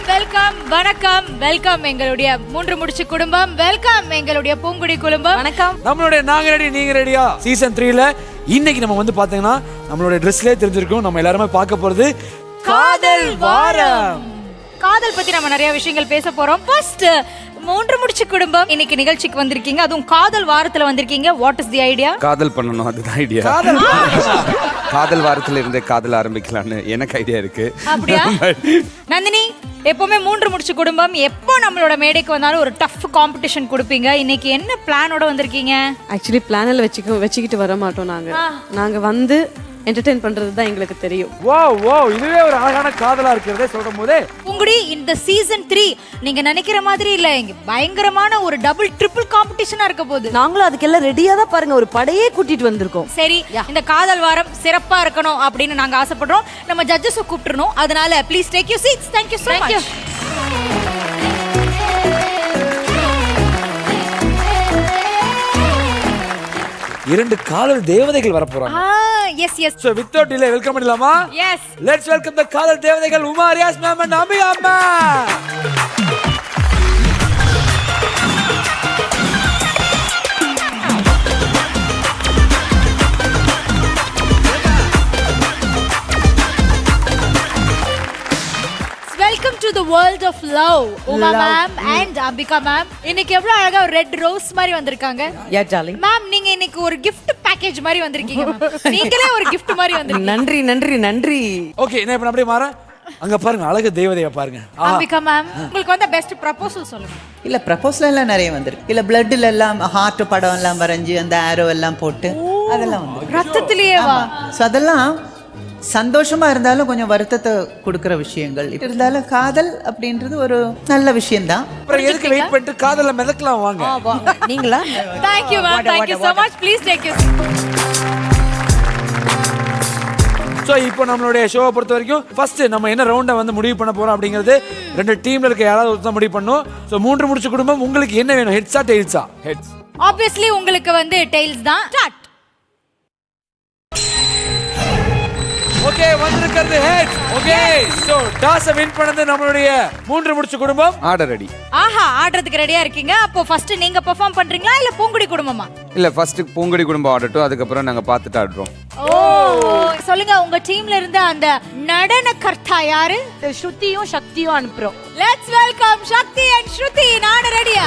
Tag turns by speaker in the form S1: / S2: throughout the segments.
S1: Welcome வணக்கம் welcome எங்களுடைய மூன்று முடிச்சு குடும்பம், வெல்கம் எங்களுடைய பூங்குடி குடும்பம். வணக்கம்.
S2: நம்மளுடைய நாங்க ரெடி நீங்க ரெடியா சீசன் 3ல இன்னைக்கு நம்ம வந்து பாத்தீங்கன்னா நம்மளுடைய ட்ரெஸ்லயே தெரிஞ்சிருக்கும். நம்ம எல்லாருமே பார்க்க போறது காதல் வாரம்.
S1: காதல் பத்தி நம்ம நிறைய விஷயங்கள் பேச போறோம். ஃபர்ஸ்ட் மூன்று முடிச்சு குடும்பம் இன்னைக்கு நிகழ்ச்சிக்கு வந்திருக்கீங்க, அதுவும் காதல் வாரத்துல வந்திருக்கீங்க. What is the idea?
S3: காதல் பண்ணணும், அதுதான் ஐடியா. காதல் வாரத்துல இருந்தே காதல் ஆரம்பிக்கலாம்னு எனக்கு ஐடியா இருக்கு.
S1: அப்படியா? நந்தினி, எப்பவுமே மூன்று முடிச்சு குடும்பம் எப்போ நம்மளோட மேடைக்கு வந்தாலும் ஒரு டஃப் காம்படிஷன் கொடுப்பீங்க. இன்னைக்கு என்ன பிளானோட வந்திருக்கீங்க?
S4: ஆக்சுவலி பிளானில் வச்சுக்கிட்டு வர மாட்டோம். நாங்க வந்து என்டர்டெயின் பண்றது தான் எங்களுக்கு தெரியும்.
S2: வாவ், இதுவே ஒரு அழகான காதலா இருக்கிறதே சொல்லும் போதே.
S1: பூங்குடி, இந்த சீசன் 3 நீங்க நினைக்கிற மாதிரி இல்ல, இங்க பயங்கரமான ஒரு டபுள் ட்ரிபிள் காம்படிஷனா இருக்க போகுது.
S4: நாங்களும் அதுக்கெல்லாம் ரெடியா தான் பாருங்க, ஒரு படையே கூட்டிட்டு வந்திருக்கோம்.
S1: சரி, இந்த காதல் வாரம் சிறப்பா இருக்கணும் அப்படின்னு நாங்க ஆசைப்படுறோம். நம்ம ஜட்ஜஸ் கூப்பிட்டுறோம், அதனால please take you seats. Thank you so much.
S2: இரண்டு காதல் தேவதைகள் வர போறாங்க.
S1: Yes.
S2: So without delay welcome பண்ணலாமா?
S1: எஸ்.
S2: லெட்ஸ் வெல்கம் தி காதல் தேவதைகள் உமா ரியாஸ் மேம் அண்ட் அம்பிகா அம்மா.
S1: Welcome to the world of love, Uma ma'am and Ambika ma'am. இன்னைக்கு எவ்வளவு அழகா ஒரு ரெட் ரோஸ் மாதிரி வந்திருக்காங்க.
S4: யா டார்லிங்.
S1: மேம், நீங்க இன்னைக்கு ஒரு gift package மாதிரி வந்திருக்கீங்க மேம். நீங்களே ஒரு gift மாதிரி வந்திருக்கீங்க.
S4: நன்றி.
S2: ஓகே, நான் இப்ப அப்படியே மாறேன். அங்க பாருங்க, அழகு தேவதையா பாருங்க.
S1: அம்பிகா மேம், உங்களுக்கு வந்து பெஸ்ட் ப்ரப்போசல் சொல்லுங்க.
S5: இல்ல ப்ரப்போசல் எல்லாம் நிறைய வந்திருக்கு. இல்ல பிளட்ல எல்லாம் ஹார்ட் படம் எல்லாம் வரைஞ்சி அந்த ஆரோ எல்லாம் போட்டு அதெல்லாம் வந்து
S1: ரத்தத்திலேயே வா.
S5: சோ அதெல்லாம் சந்தோஷமா இருந்தாலும் கொஞ்சம் வருத்தத்தை கொடுக்கிற விஷயங்கள் இருந்தாலும் காதல் அப்படின்றது ஒரு நல்ல விஷயம்தான்.
S2: அப்புறம் எதுக்கு வெயிட் பண்ணிட்டு காதல்ல மிதக்கலாம் வாங்க.
S4: நீங்களா?
S1: Thank you ma'am. Thank you so much. Please take your
S2: so இப்போ நம்மளுடைய ஷோவை பொறுத்த வரைக்கும் ஃபர்ஸ்ட் நம்ம என்ன ரவுண்டை வந்து முடிவு பண்ண போறோம் அப்படிங்கிறது ரெண்டு டீம்ல இருக்க யாராவது ஒருத்தர் முடிவு பண்ணும். சோ மூன்று முடிச்சு குடும்பம், உங்களுக்கு என்ன வேணும்? ஹெட்ஸா டெயில்ஸா? ஹெட்ஸ்.
S1: Obviously உங்களுக்கு வந்து tails தான். Start.
S2: ஓகே, வந்திருக்கிறது heads. Okay, so toss win பண்ணது நம்மளுடைய மூன்று முடிச்சு குடும்பம்.
S3: Order ready.
S1: ஆஹா, ஆடுறதுக்கு ரெடியா இருக்கீங்க. அப்போ ஃபர்ஸ்ட் நீங்க பெர்ஃபார்ம் பண்றீங்களா இல்ல பூங்குடி குடும்பமா?
S3: இல்ல, ஃபர்ஸ்ட் பூங்குடி குடும்பம் ஆடட்டும், அதுக்கப்புறம் நாங்க பார்த்துட்டு ஆடுறோம்.
S1: ஓ, சொல்லுங்க, உங்க டீம்ல இருந்து அந்த நடன கர்த்தா யாரு?
S4: ஸ்ருதியும் சக்தியும் அனுப்புறோம்.
S1: லெட்ஸ் வெல்கம் சக்தி அண்ட் ஸ்ருதி. நான் ரெடியா?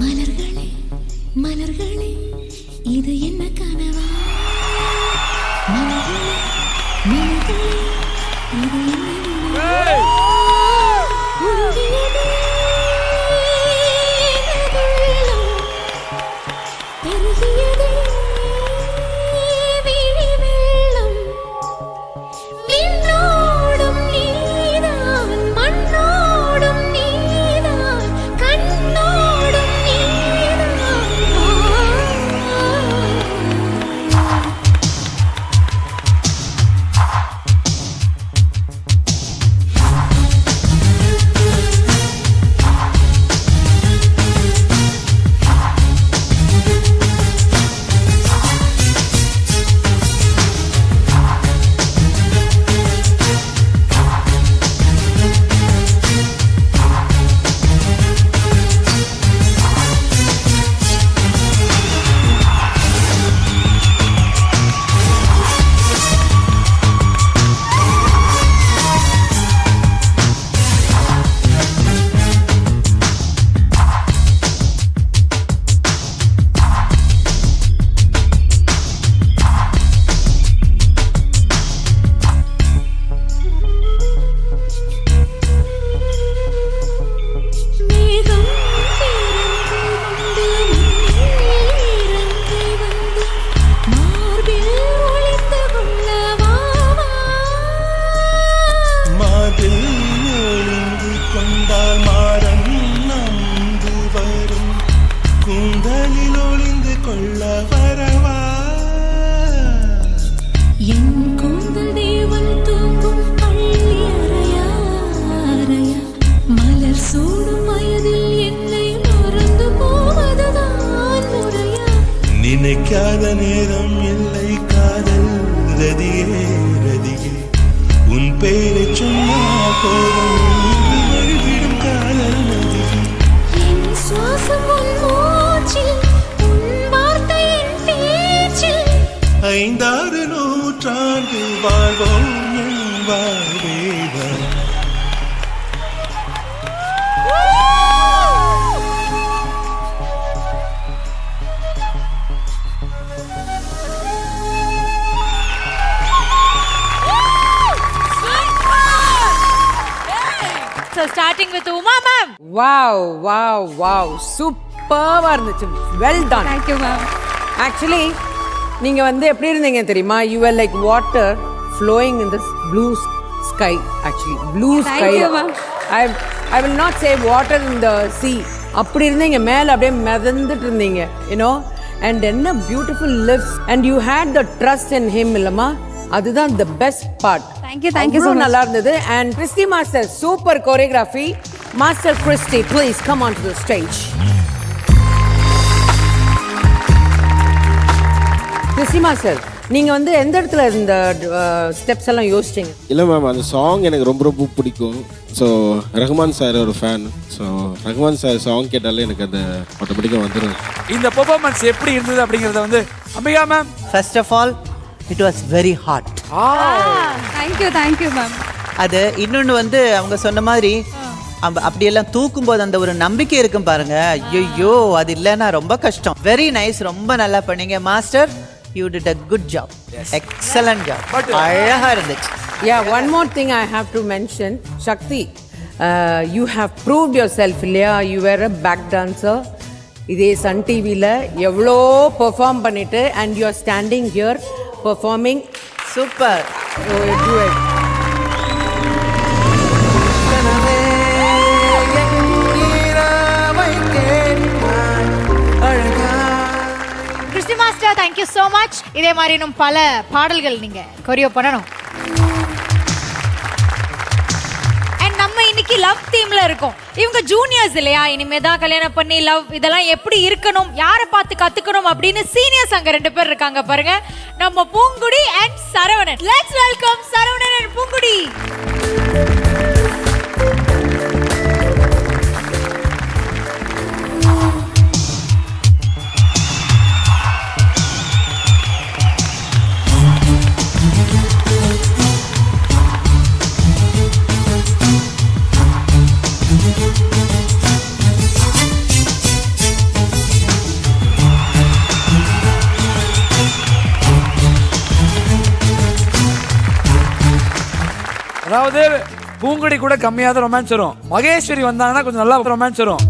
S6: மலர்களே மலர்களே இது என்ன கனவா? மலர்களே மலர்களே இது என்ன உருகியதே நெடுவெள்ளம், பெருகியதே விழி வெள்ளம். விண்ணோடும் நீதான், மண்ணோடும் நீதான், கண்ணோடும் நீதான்.
S7: கூந்தலில் ஒளிந்து கொள்ள வரவா
S6: என் கூந்தல் தேவன் தூங்கும் பள்ளி அறையா அறையா மலர் சூடும் வயதில் என்னை மறந்து போவதுதான் முறையா
S7: நினைக்காத நேரம் இல்லை காதல் ரதியே ரதியே உன் பேரை சொன்னா போதும் வழிவிடும் காதல் நதியே
S6: என் சுவாசம் உன் மூச்சில் உன் வார்த்தை என் பேச்சில்
S7: 5-6 நூற்றாண்டு வாழ்வோம் என் வாழ்வேதான்
S1: So starting with Uma ma'am.
S8: Wow சூப்பர்வா இருந்துச்சு. Well done.
S1: Thank you ma'am.
S8: Actually நீங்க வந்து எப்படி இருந்தீங்க தெரியுமா? You are like water flowing in this blue sky. Actually blue
S1: Thank
S8: sky.
S1: you, ma'am.
S8: I will not say water in the sea. அப்படி இருந்தீங்க, மேல அப்படியே மிதந்துட்டு இருந்தீங்க, you know. And என்ன beautiful lips and you had the trust in him இல்லமா? அதுதான் the best part.
S1: Thank you so much.
S8: நல்லா இருந்தது. And Christy Master super choreography. Master Christy, please come onto the stage. Christy Master, நீங்க வந்து எந்த இடத்துல இந்த ஸ்டெப்ஸ் எல்லாம் யோசிச்சீங்க?
S9: இல்லை மேம், அந்த சாங் எனக்கு ரொம்ப ரொம்ப பிடிக்கும். ஸோ ரஹ்மான் சார் ஒரு fan. So Rahman sir song கேட்டாலே எனக்கு அந்த ஆட்டோமேட்டிக்காக வந்துடும்.
S2: இந்த பெர்ஃபார்மன்ஸ் எப்படி இருந்தது அப்படிங்கறத வந்து Ambika ma'am.
S5: First of all it was very hot.
S1: Thank you ma'am.
S5: அது இன்னொன்று வந்து அவங்க சொன்ன மாதிரி அப்படியெல்லாம் தூக்கும்போது அந்த ஒரு நம்பிக்கை இருக்கும் பாருங்க. ஐயோ அது இல்லைன்னா ரொம்ப கஷ்டம். வெரி நைஸ், ரொம்ப நல்லா பண்ணீங்க master. You did a good job, excellent job, அழகா இருந்துச்சு.
S8: Yeah, one more thing I have to mention. Shakti, you have proved yourself இல்லையா? You were a back dancer. இதே சன் டிவியில் எவ்வளோ பெர்ஃபார்ம் பண்ணிட்டு and you are standing here performing.
S5: Super.
S8: So do it.
S1: Christy Master, thank you so much. இதே மாதிரி இன்னும் பல பாடல்கள் நீங்க கொரியோ பண்ணணும். And நம்ம இன்னைக்கு லவ் தீம்ல இருக்கோம். இவங்க ஜூனியர்ஸ் இல்லையா? இனிமே தான் கல்யாணம் பண்ணி லவ் இதெல்லாம் எப்படி இருக்கணும், யாரை பார்த்து கத்துக்கணும் அப்படின்னு சீனியர்ஸ் அங்க 2 பேர் இருக்காங்க பாருங்க. நம்ம Poongudi and Saravanan. Let's welcome Saravanan and Poongudi.
S2: அதாவது பூங்குடி கூட கம்மியாக தான் ரொமான்ஸ் வரும். மகேஸ்வரி வந்தாங்கன்னா கொஞ்சம் நல்லா ரொமான்ஸ் வரும்.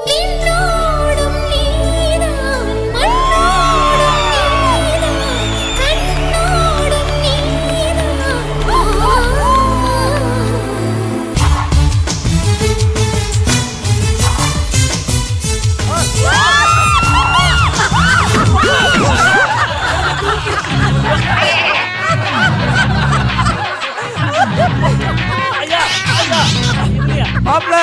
S6: நின்னோடும் நீதான் மண்ணோடும் நீதான் கண்ணோடும் நீதான்
S2: மாப்ள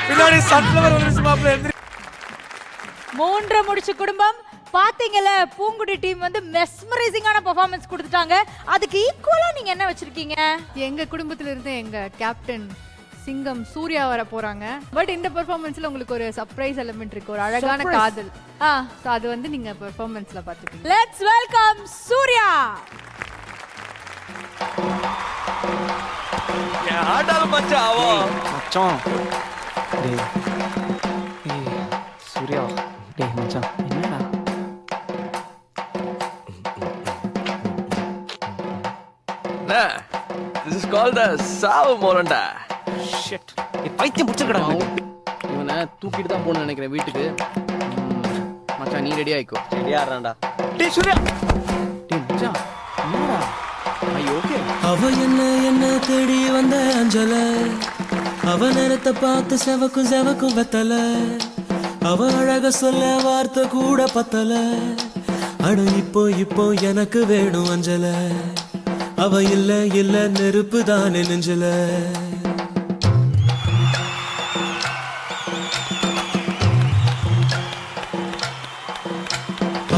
S2: பின்னாடி சன்ஃப்ளவர் வந்துருச்சு மாப்ள.
S1: 3 முடிச்சு குடும்பம் பாத்தீங்கல, பூங்குடி டீம் வந்து மெஸ்மரைசிங்கான பெர்ஃபார்மன்ஸ் கொடுத்துட்டாங்க. அதுக்கு ஈக்குவலா நீங்க என்ன வச்சிருக்கீங்க?
S10: எங்க குடும்பத்துல இருந்து எங்க கேப்டன் சிங்கம் சூர்யா வர போறாங்க. பட் இந்த பெர்ஃபார்மன்ஸ்ல உங்களுக்கு ஒரு சர்ப்ரைஸ் எலிமெண்ட் இருக்கு, ஒரு அழகான காதல். சோ அது வந்து நீங்க பெர்ஃபார்மன்ஸ்ல பாத்துப்பீங்க.
S1: Let's welcome Surya.
S3: ஆடாலும் மச்சாவோ
S11: மச்சான். சூர்யா டேய் மச்சான் என்னடா?
S3: This is called the சாவு மோரண்டா.
S11: ஷிட். பைத்தியம் பிடிச்சிருக்கடா. இவனை தூக்கிட்டு தான் போகணும்னு நினைக்கிறேன் வீட்டுக்கு. மச்சான் நீ ரெடி ஆயிக்கோ.
S3: ரெடியா ஆறான்டா.
S11: டேய் சூர்யா. டேய் மச்சான் என்னடா? ஐயோ ஓகே.
S7: அவ என்ன தேடி வந்த அஞ்சல, அவ நேரத்தை பார்த்து செவக்கும் வெத்தல, அவ அழக சொல்ல வார்த்தை கூட பத்தல. அட இப்போ எனக்கு வேணும் அஞ்சல, அவ இல்ல நெருப்பு தானே நெஞ்சல.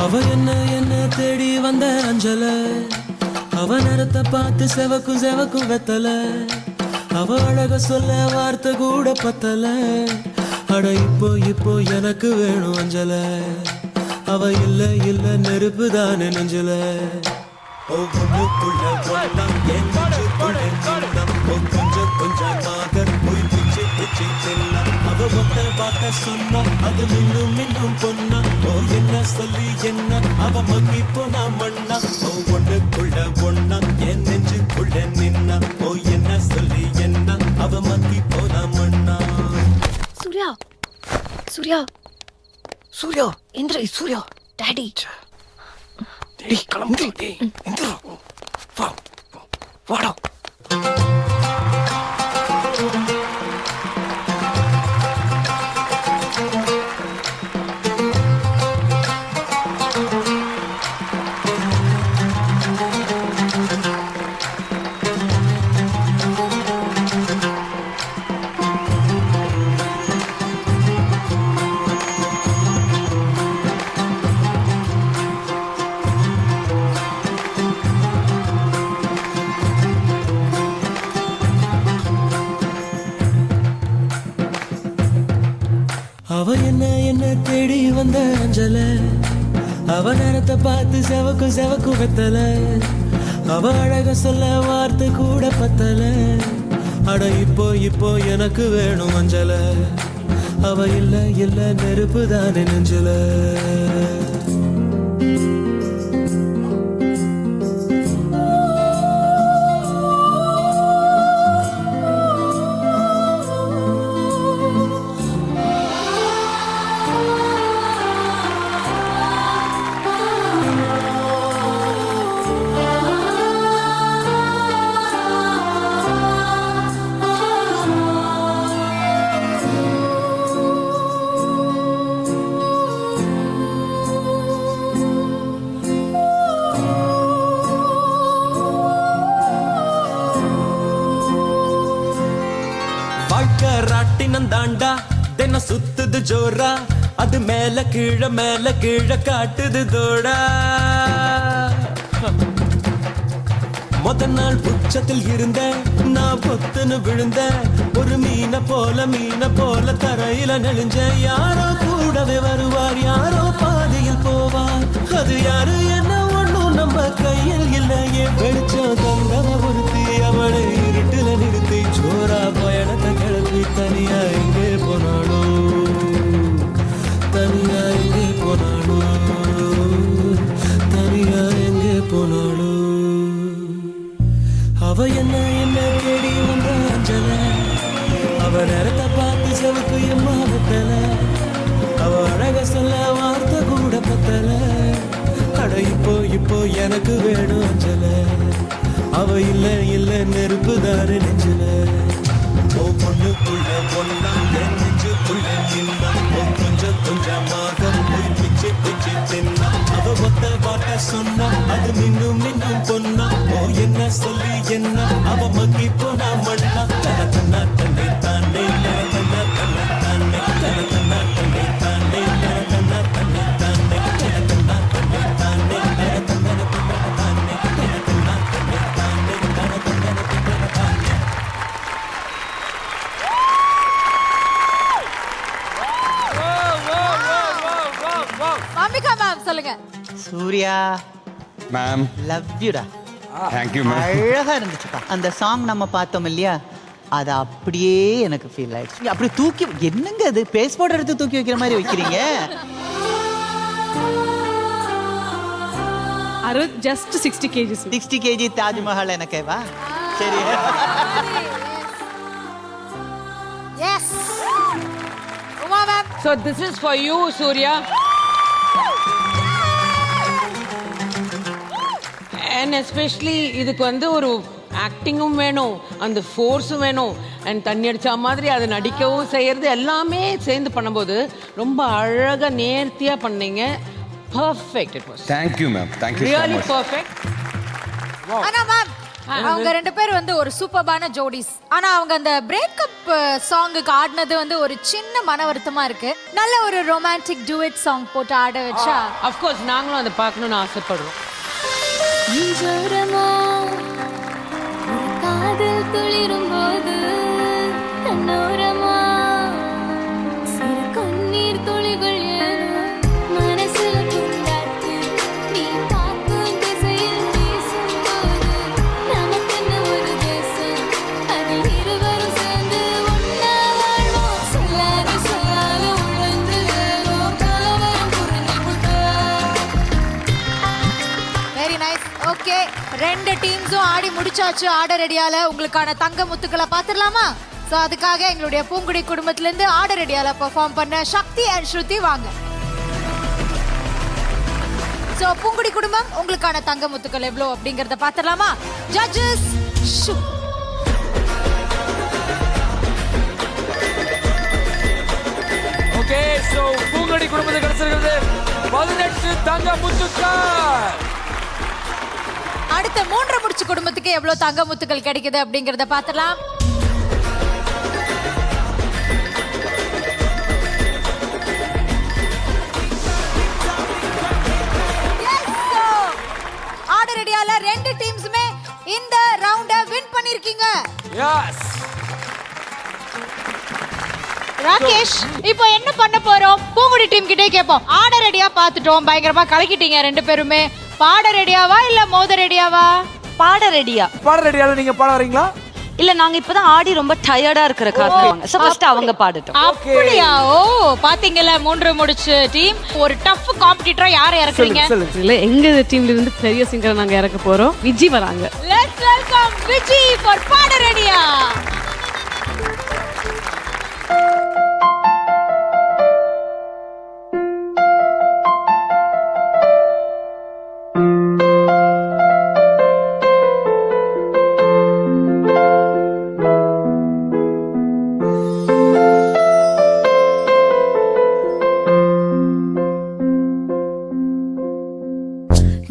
S7: அவ என்ன தேடி வந்த அஞ்சல, அவ நேரத்தை பார்த்து செவக்கும் வெத்தல, அவ அழக சொல்ல வார்த்தை கூட பத்தல. அட இப்போ எனக்கு வேணும் அஞ்சல, அவ இல்ல நெருப்பு தானே நெஞ்சல. ஒவ்வொன்றுக்குள்ள ஒன்றாம் என் நெஞ்சுக்குள்ள நீளம், கொஞ்சமாக போய் பிச்சு தின்னம். அவ வார்த்தை சொன்னா அது மின்னும் பொன்னா. என்ன சொல்லி என்ன அவ மக்கி போனா மண்ணா. ஒவ்வொன்றுக்குள்ள ஒன்னா என் நெஞ்சுக்குள்ள நின்னா. என்ன சொல்லி என்ன அவ மக்கி போனா மண்ணா.
S6: சூர்யா இந்திர சூர்யா டாடி
S7: கிளம்பு வாடா. அவ என்ன தேடி வந்த அஞ்சல, அவ நேரத்தை பார்த்து செவக்கும் வெத்தல, அவ அழக சொல்ல வார்த்தை கூட பத்தல. அட இப்போ எனக்கு வேணும் அஞ்சல, அவ இல்ல நெருப்பு தானே நெஞ்சல. ராட்டினம் தாண்டா தினம் சுத்துது ஜோரா, அது மேல கீழ காட்டுது தோடா. முத நாள் உச்சத்தில் இருந்த நான் பொத்துன்னு விழுந்த, ஒரு மீன போல தரையில நெளிஞ்ச. யாரோ கூடவே வருவார், யாரோ பாதையில் போவார், அது யாரு என்ன ஒண்ணும் நம்ம கையில் இல்லையே. வெளிச்சம் தந்தவ ஒருத்தி, அவளை இருட்டுல நிறுத்தி ஜோரா பயணத்தை கிளப்பி தனியா எங்கே போனாளோ, தனியா எங்கே போனாளோ. அவ என்ன தேடி வந்த அஞ்சல, அவ நேரத்தை பார்த்து செவக்கு எம்மா வெத்தல, அவ அழக சொல்ல வார்த்தை கூட பத்தல. அட இப்போ எனக்கு வேணும் அஞ்சல, அவ இல்ல நெருப்பு தானே நெஞ்சல. ஒவ்வொன்றுக்குள்ள ஒன்னா என் நெஞ்சுக்குள்ள நின்னா. கொஞ்சமாக போய் பிச்சு தின்னா. அவ வார்த்தை சொன்னா அது மின்னும் பொன்னா. என்ன சொல்லி என்ன அவ மக்கி போனா மண்ணா. தன தன்னா தன்னை தானே தன தன்னா தானே தன தன்னா தன்னை தானே தன தன்னா தன்னை தானே தன தன்னா தன்னை தானே தன தன்னா தானே தன தன்னா தன்னை தானே தன தன்னா தானே.
S1: மாமிகா மேம் சொல்லுங்க.
S5: சூர்யா
S3: மேம்
S5: லவ் யூடா.
S3: Thank you ma'am.
S5: அழகா இருந்துச்சுப்பா அந்த சாங். நம்ம பார்த்தோம் இல்லையா, அது அப்படியே எனக்கு ஃபீல் ஆயிடுச்சு. அப்படி தூக்கி என்னங்க அது பேஸ்போர்ட் எடுத்து தூக்கி வைக்கிற மாதிரி வைக்கிறீங்க.
S4: just 60 kg.
S5: 60 kg தாஜ்மஹால் எனக்கேவா? சரி.
S1: Yes Uma ma'am.
S8: So this is for you, Surya. And especially இதுக்கு வந்து ஒரு ஆக்டிங்கும் வேணும், அந்த ஃபோர்ஸும் வேணும், அண்ட் தண்ணி அடிச்ச மாதிரி அதை நடிக்கவும் செய்யறது எல்லாமே சேர்ந்து பண்ணும்போது ரொம்ப அழகாக நேர்த்தியாக பண்ணீங்க. Perfect. It was
S3: thank you ma'am, thank you so
S8: really
S3: much.
S8: Perfect.
S1: ஆனா மேம் அவங்க ரெண்டு பேர் வந்து ஒரு சூப்பர்பான ஜோடிஸ். ஆனா அவங்க அந்த பிரேக்கப் சாங்குக்கு ஆடினது வந்து ஒரு சின்ன மன வருத்தமா இருக்கு. நல்ல ஒரு ரொமான்டிக் டூயட் சாங் போட்டு ஆட வச்சா
S8: அஃப்கோர்ஸ் நாங்களும் அதை பார்க்கணும்னு ஆசைப்படுறோம்.
S6: காதல் துளிரும் போது கண்ணோரமா சிறு கண்ணீர் துளிகள் ஏனோ மனசுல துண்டாச்சு. நீ பார்க்கும் திசையில் வீசும்போது நமக்கென்ன ஒரு தேசம், அதில் இருவரும் சேர்ந்து ஒன்னா வாழ்வோம். சொல்லாத சொல்லாத உழந்து வேறோம் கலவரம் புரிஞ்சு விட்டா.
S1: Very nice. ஓகே, ரெண்டு டீம்ஸும் ஆடி முடிச்சாச்சு. ஆட ரெடியால உங்களுக்கான தங்க முத்துக்களை பாத்துடலாமா? சோ அதுக்காக எங்களுடைய பூங்குடி குடும்பத்துல இருந்து ஆட ரெடியால பெர்ஃபார்ம் பண்ண சக்தி அண்ட் ஸ்ருதி வாங்க. சோ பூங்குடி குடும்பம் உங்களுக்கான தங்க முத்துக்கள் எவ்வளவு அப்படிங்கறத பாத்துடலாமா? ஜட்ஜஸ்
S2: ஓகே, சோ பூங்கடி குடும்பத்துக்கு கிடைச்சிருக்கிறது 18 தங்க முத்துக்கள்.
S1: அடுத்த 3 முடிச்சு குடும்பத்துக்கு எவ்வளவு தங்க முத்துக்கள் கிடைக்குது அப்படிங்கறத பாத்துடலாம். ஆட ரெடியால ரெண்டு டீம்ஸுமே இந்த ரவுண்ட வின் பண்ணிருக்கீங்க.
S2: எஸ்
S1: ராகேஷ், இப்போ என்ன பண்ண போறோம்? பூங்குடி டீம் கிட்டே கேட்போம். ஆட ரெடியா பாத்துட்டோம், பயங்கரமா கலக்கிட்டீங்க ரெண்டு பேருமே. பாட ரெடியாவா இல்ல மோத ரெடியாவா?
S6: பாட ரெடியா?
S2: பாட ரெடியால நீங்க பாட வரீங்களா?
S6: இல்ல, நாங்க இப்பதான் ஆடி ரொம்ப டயர்டா இருக்கிற காரணம். சோ ஃபர்ஸ்ட் அவங்க பாடட்டும்.
S1: அப்படியா? ஓ, பாத்தீங்களா 3 முடிச்சு டீம் ஒரு டஃப் காம்படிட்டரா யாரை இறக்குறீங்க?
S4: இல்ல, எங்க டீம்ல இருந்து பெரிய சிங்கரை நாங்க இறக்க போறோம். விஜி வராங்க.
S1: லெட்ஸ் வெல்கம் விஜி ஃபார் பாட ரெடியா.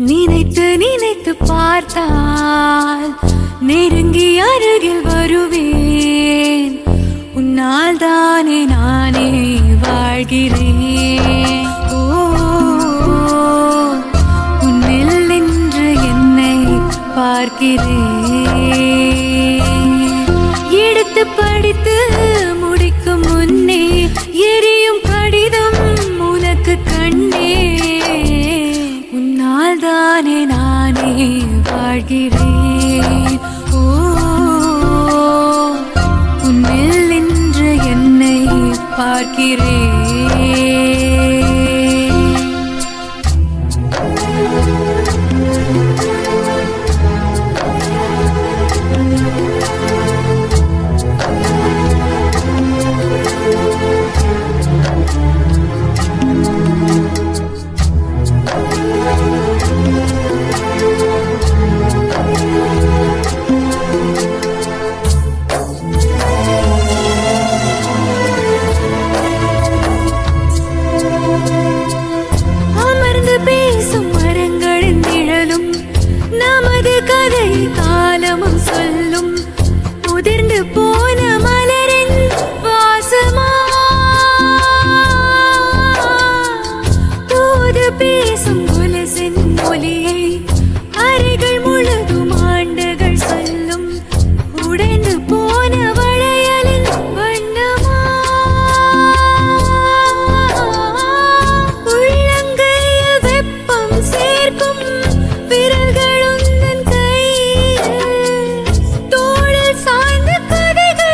S6: நினைத்து நினைத்து பார்த்தால் நெருங்கி அருகில் வருவேன். உன்னால் தானே நானே வாழ்கிறேன். ஓ, உன்னில் நின்று என்னை பார்க்கிறேன். எடுத்து படித்து முடிக்கும் முன்னே எரியும் கடிதம் உனக்கு கண்டே. உன்னால் தானே நானே வாழ்கிறேன். ஓ, உன்னில் நின்று என்னை பார்க்கிறேன். அமர்ந்து பேசும் மரங்களின் நிழலும் நமது கதை காலமும் சொல்லும். உதிர்ந்து போன மலரின் வாசமா தூது பேசும் கொலுசின் ஒலியை அறைகள் முழுதும் ஆண்டுகள் சொல்லும். உடைந்து போன வளையலின் வண்ணமா உள்ளங்கையில் வெப்பம் சேர்க்கும் விரல்கள் உந்தன் கையில். தோளில் சாய்ந்த கதைகள்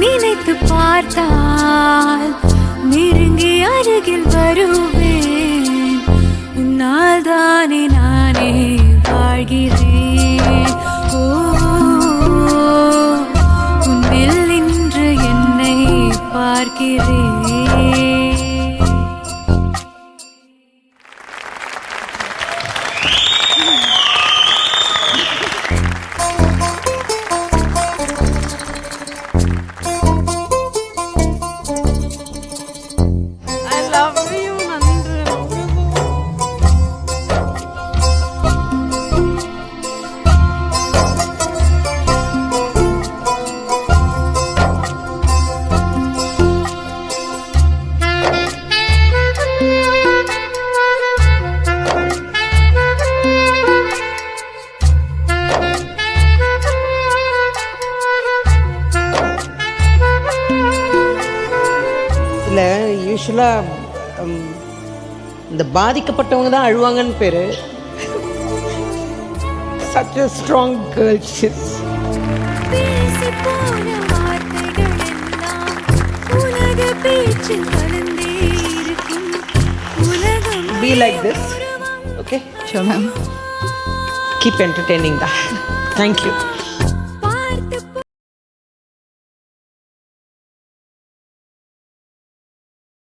S12: நினைத்து பார்த்தால் நெருங்கி அருகில் வருவேன். உன்னால் தானே நானே வாழ்கிறேன். ஓ, உன்னில் இன்று என்னை பார்க்கிறேன்.
S4: I love you, நன்று.
S8: இல்லை யூஸ்வலாக இந்த பாதிக்கப்பட்டவங்க தான் அழுவாங்கன்னு பேர். such a strong girl she is.
S12: பேசி போன வார்த்தைகள் எல்லாம் உலக பேச்சில் கலந்தே இருக்கும். உலகம்
S8: Be like this, okay? Sure, ma'am. Keep entertaining that. Thank you.